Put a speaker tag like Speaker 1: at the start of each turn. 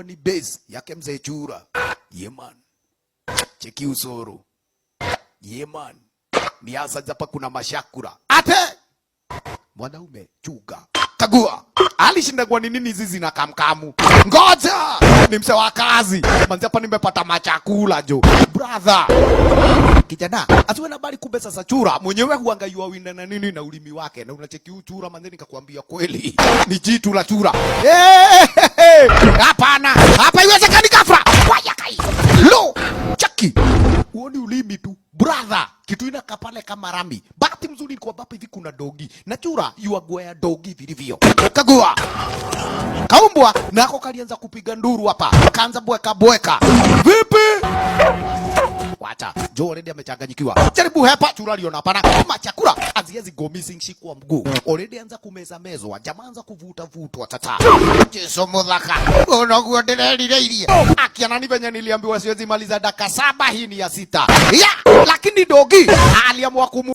Speaker 1: ilikuwa ni base yake mzee Chura. Yeman. Cheki usoro. Yeman. Ni hasa japa kuna mashakura. Ate! Mwanaume chuga. Kagua. Alishinda kwa nini zizi na kamkamu. Ngoja! Ni mse wa kazi. Manzi hapa nimepata machakula jo. Brother. Kijana, asiwe na bali kumbe sasa Chura. Mwenyewe huangaiwa winda na nini na ulimi wake. Na unacheki Chura manzi nikakwambia kweli. Ni jitu la Chura. Hapana. Hapa iwezekani kafra. Waya kai. Lo! Chaki. Uoni ulimi tu. Brother, kitu inaka pale kama rami. Bahati mzuri kwa bapa hivi kuna dogi. Na Chura yuagwea dogi vilivyo. Kagua. Kaumbwa nako kalianza kupiga nduru hapa. Kaanza bweka. Vipi? Wacha. Jo already amechanganyikiwa. Jaribu hapa Chura aliona hapana. Kama chakula aziezi go missing shikwa mguu. Already anza kumeza mezwa. Jamaa anza kuvuta tata. Jesu mudhaka. Unakuendelea. Akiana ni venye niliambiwa siwezi maliza dakika 7 hii ni ya 6. Ya, lakini dogi aliamua kumu